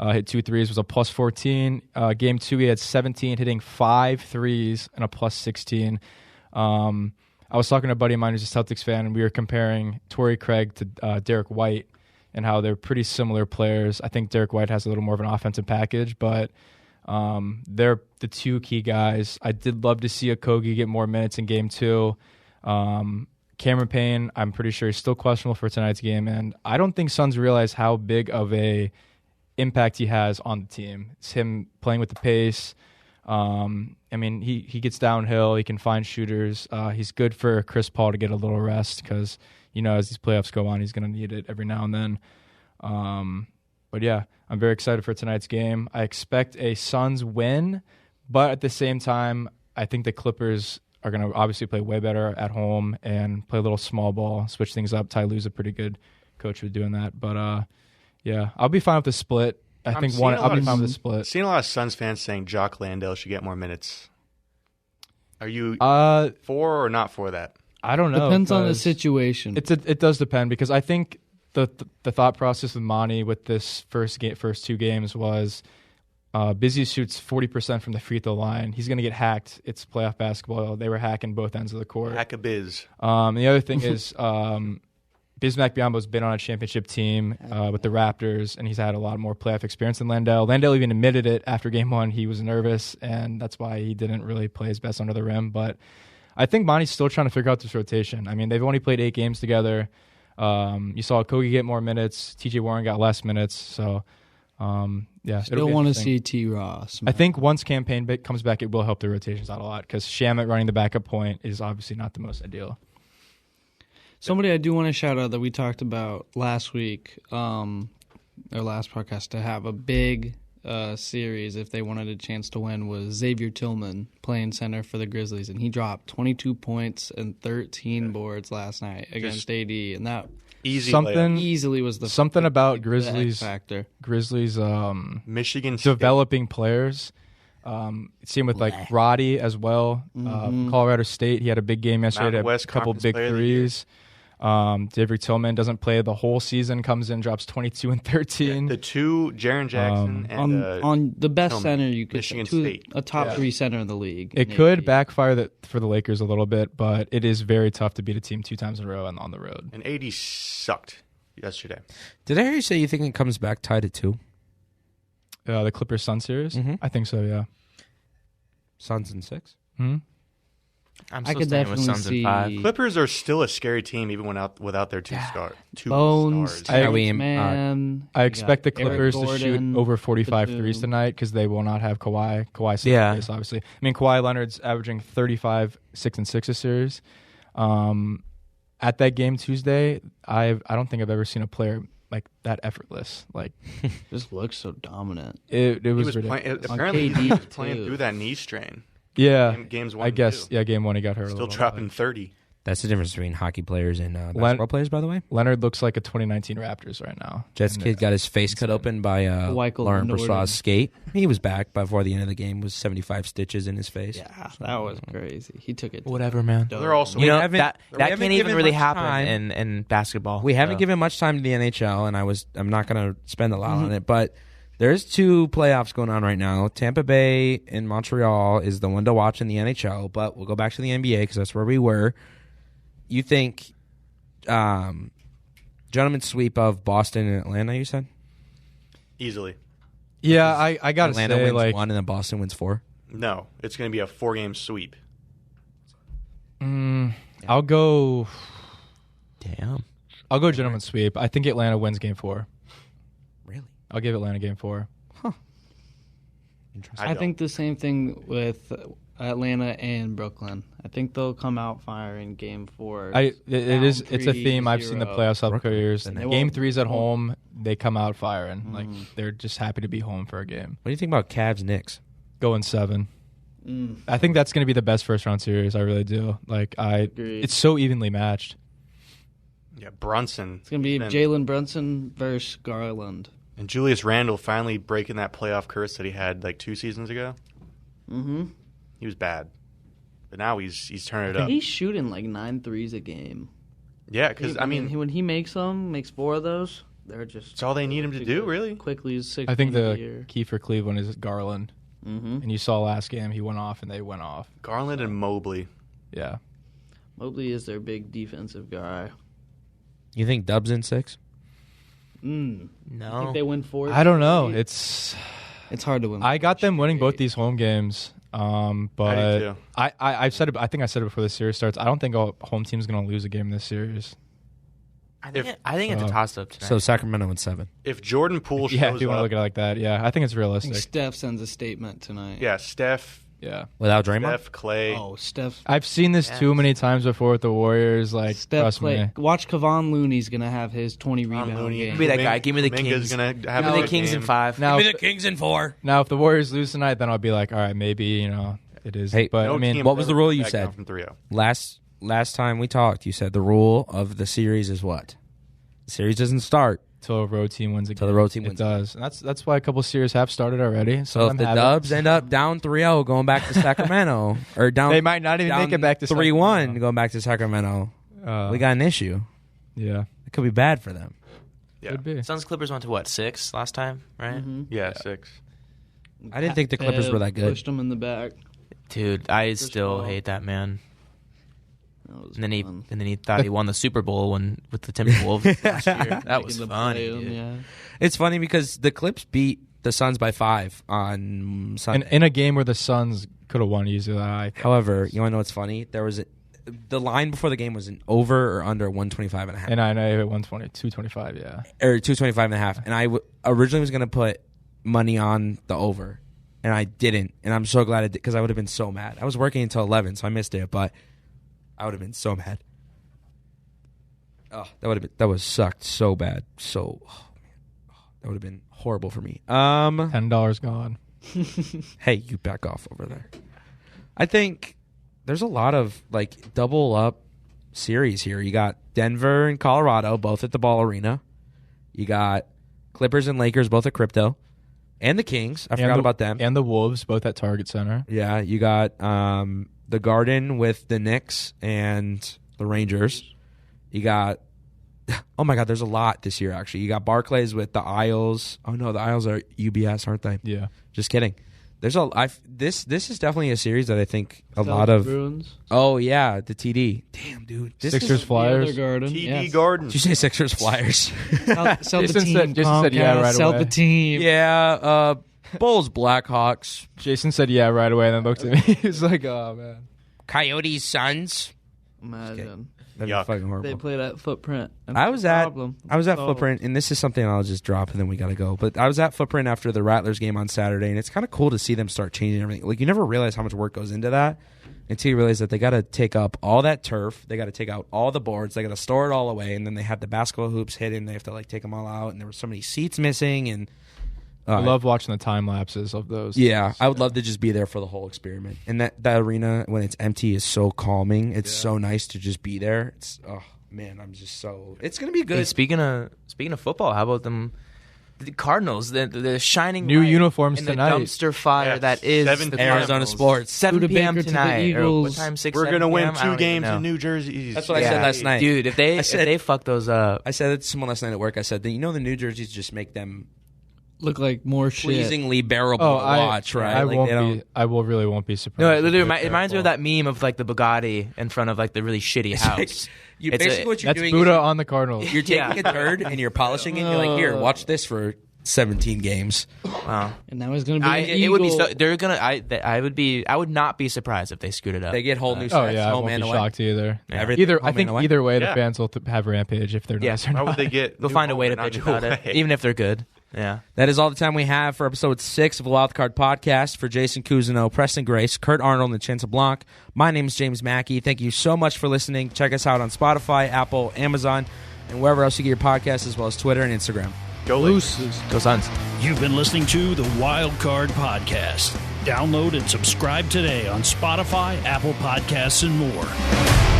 hit 2 threes, was a plus 14. Game 2, he had 17, hitting 5 threes and a plus 16. I was talking to a buddy of mine who's a Celtics fan, and we were comparing Torrey Craig to Derek White and how they're pretty similar players. I think Derek White has a little more of an offensive package, but they're the two key guys. I did love to see Okogie get more minutes in Game 2. Cameron Payne, I'm pretty sure he's still questionable for tonight's game, and I don't think Suns realize how big of a impact he has on the team. It's him playing with the pace. I mean, he gets downhill. He can find shooters. He's good for Chris Paul to get a little rest because, you know, as these playoffs go on, he's going to need it every now and then. But, yeah, I'm very excited for tonight's game. I expect a Suns win, but at the same time, I think the Clippers are going to obviously play way better at home and play a little small ball, switch things up. Ty Lue's a pretty good coach for doing that. But, yeah, I'll be fine with the split. I'll be fine with the split. Seen a lot of Suns fans saying Jock Landale should get more minutes. Are you for or not for that? I don't know. Depends on the situation. It does depend because I think the thought process with Manny with this first 2 games was Busy shoots 40% from the free throw line. He's going to get hacked. It's playoff basketball. They were hacking both ends of the court. Hack-a-biz. The other thing is Bismack Biyombo's been on a championship team with the Raptors, and he's had a lot more playoff experience than Landale. Landale even admitted it after Game 1. He was nervous, and that's why he didn't really play his best under the rim. But I think Monty's still trying to figure out this rotation. I mean, they've only played 8 games together. You saw Kogi get more minutes. TJ Warren got less minutes. So, yeah. Still want to see T. Ross. I think once campaign comes back, it will help the rotations out a lot because Shamet running the backup point is obviously not the most ideal. Somebody I do want to shout out that we talked about last week, or last podcast, to have a big series if they wanted a chance to win was Xavier Tillman playing center for the Grizzlies, and he dropped 22 points and 13 boards last night against AD, and that easily was the something about the Grizzlies X factor. Grizzlies Michigan State. developing players. Same with like Roddy as well. Colorado State, he had a big game yesterday. Mountain West A couple Conference big Player of the threes. Xavier Tillman doesn't play the whole season. Comes in, drops 22 and 13. The two, Jaren Jackson and on the best Tillman. center you could Michigan say, State. a top 3 center in the league. It could backfire for the Lakers a little bit, but it is very tough to beat a team 2 times in a row and on the road. And AD sucked yesterday. Did I hear you say you think it comes back tied at 2? The Clippers Sun series, Mhm. I think so. Yeah. Suns in 6? Hmm? I'm I still could staying with definitely Suns in 5. see Clippers are still a scary team even without their two Bones, stars. Terrence Mann. I you expect the got Eric Clippers to shoot Gordon, over 45 the threes two. tonight because they will not have Kawhi. Kawhi's Yeah. place, obviously. I mean, Kawhi Leonard's averaging 35, 6 and 6 a series. At that game Tuesday, I don't think I've ever seen a player like that effortless. Like Just looks so dominant. it He was was ridiculous. apparently KD he was playing too. through that knee strain. Yeah, Games 1 I guess. and 2. Yeah, game 1 he got hurt. a Still little, dropping 30. That's the difference between hockey players and basketball players, by the way. Leonard looks like a 2019 Raptors right now. Jets kid got his face cut open by Lauren Brassois' skate. He was back before the end of the game with 75 stitches in his face. Yeah, that was crazy. He took it. Whatever, man. They're also that can't even really happen in basketball. We haven't given much time to the NHL, and I'm not going to spend a lot on it, but there's 2 playoffs going on right now. Tampa Bay and Montreal is the one to watch in the NHL, but we'll go back to the NBA because that's where we were. You think gentleman's sweep of Boston and Atlanta, you said? easily. Yeah, I got to say, Atlanta wins like, 1 and then Boston wins 4. No, it's going to be a 4-game sweep. I'll go. Damn. I'll go gentleman's sweep. I think Atlanta wins Game 4. Really? I'll give Atlanta Game 4. I think the same thing with Atlanta and Brooklyn. I think they'll come out firing Game 4. It's a theme I've seen the 3-0. playoffs up for years. They Game 3's at home. They come out firing. Like, they're just happy to be home for a game. What do you think about Cavs Knicks? Going 7. I think that's going to be the best first round series. I really do. Like, Agreed. it's so evenly matched. Yeah, Brunson. It's going to be Jalen Brunson versus Garland. And Julius Randle finally breaking that playoff curse that he had like 2 seasons ago. Mm-hmm. He was bad. But now he's turning it up. He's shooting like 9 threes a game. Yeah, because, I mean, when he makes 4 of those, they're just... it's all they need him to do, really. Quickly 6 I think a the year. key for Cleveland is Garland. Mm-hmm. And you saw last game, he went off and they went off. Garland and Mobley. Yeah. Mobley is their big defensive guy. You think Dubs in 6? I No. think they win 4. I don't know. It's hard to win. I got them winning both these home games. But I do too. I've said it. I think I said it before the series starts. I don't think a home team's going to lose a game in this series. I think it's a toss-up tonight. So Sacramento in 7. If Jordan Poole shows Yeah, if you want to up, look at it like that. Yeah, I think it's I think realistic. Steph sends a statement tonight. yeah, Steph, Yeah. Without Draymond? Clay. Oh, Steph. I've seen this too many times before with the Warriors. Like, Steph trust me. Watch Kevon Looney's going to have his 20 rebound Looney. game. Give me that guy. Give me the Kuminga's Kings. Gonna have Give a me the good Kings in game. 5. Now, Kings in 4. now, if the Warriors lose tonight, then I'll be like, all right, maybe, it is. Hey, but, No I mean, team what was the rule you back said? down from 3-0. Last time we talked, you said the rule of the series is what? The series doesn't start. until a road team wins a game. Till the road team it wins. does. And that's why a couple series have started already. So if the Dubs end up down 3-0 going back to Sacramento, or down they might not even make it back to 3-1 going back to Sacramento, we got an issue. Yeah. It could be bad for them. Yeah. Could be. Suns Clippers went to what, 6 last time, right? Yeah, 6. I didn't think the Clippers were that good. Pushed them in the back. Dude, I First still ball. hate that man. That was And fun. then he thought he won the Super Bowl with the Timberwolves last year. That was Making them funny. play 'em, Dude. yeah. It's funny because the Clips beat the Suns by 5 on Sunday. In a game where the Suns could have won easily. However, you want to know what's funny? The line before the game was an over or under 125.5. And I know at 120, 225, yeah. Or 225.5. And I originally was going to put money on the over. And I didn't. And I'm so glad I did because I would have been so mad. I was working until 11, so I missed it. But I would have been so mad. Oh, that was sucked so bad. So, that would have been horrible for me. $10 gone. Hey, you back off over there. I think there's a lot of like double up series here. You got Denver and Colorado both at the Ball Arena. You got Clippers and Lakers both at Crypto, and the Kings. I forgot about them. And the Wolves both at Target Center. Yeah, you got the Garden with the Knicks and the Rangers. You got oh my God, there's a lot this year actually. You got Barclays with the Isles. Oh no, the Isles are UBS, aren't they? Yeah. Just kidding. There's this is definitely a series that I think a Celtics, lot of. Bruins. Oh yeah, the TD. Damn, dude. Sixers, Flyers. The other Garden. TD Yes. Garden. Did you say Sixers Flyers? Sell the Jason team. said yeah right Sell away. the team. yeah. Bulls, Blackhawks, Jason said yeah right away and then looked at me. He was like, oh, man. Coyotes, Suns. Imagine. That'd Yuck. be fucking They horrible. play that Footprint. I was at Solved. Footprint, and this is something I'll just drop, and then we gotta go. But I was at Footprint after the Rattlers game on Saturday, and it's kind of cool to see them start changing everything. Like you never realize how much work goes into that until you realize that they got to take up all that turf, they got to take out all the boards, they got to store it all away, and then they have the basketball hoops hidden. They have to like take them all out, and there were so many seats missing, and I love watching the time lapses of those. Yeah, I would love to just be there for the whole experiment. And that arena, when it's empty, is so calming. It's so nice to just be there. It's man, I'm just so. It's gonna be good. Hey, speaking of football, how about them? The Cardinals, the shining New light uniforms in tonight. The dumpster fire that is 7 the Arizona Cardinals. Sports. 7 Buda p.m. Baker to the tonight. Or Eagles. what time? 6, We're 7 gonna win p.m.? I 2 don't games even in know. New Jersey. That's what I said last night. Dude, if they fuck those up, I said it to someone last night at work. I said, you know, the New Jerseys just make them Look like more shit. pleasingly bearable to watch, right? I Like, won't they don't- be. I will really won't be surprised. no, it if literally they're it reminds me of terrible. that meme of like the Bugatti in front of like the really shitty house. Like, you It's basically what you're That's doing Buddha is on the Cardinals. you're taking a turd and you're polishing it. And you're like, here, watch this for 17 games. Wow. And now he's going to be an It would be Eagle. they're gonna I would not be surprised if they screwed it up. They get whole new Oh sets. yeah, I won't man be away. shocked either. Yeah. Everything I think either way, the Yeah. fans will have rampage if they're nice or Why not. would they get? They'll new find a home way to and not bitch new about it, away? even if they're good. Yeah. That is all the time we have for episode 6 of Wildcard Podcast. For Jason Cousineau, Preston Grace, Kurt Arnold, and Chance LeBlanc, my name is James Mackey. Thank you so much for listening. Check us out on Spotify, Apple, Amazon, and wherever else you get your podcasts, as well as Twitter and Instagram. Go Lakers. Go Suns. You've been listening to the Wildcard Podcast. Download and subscribe today on Spotify, Apple Podcasts, and more.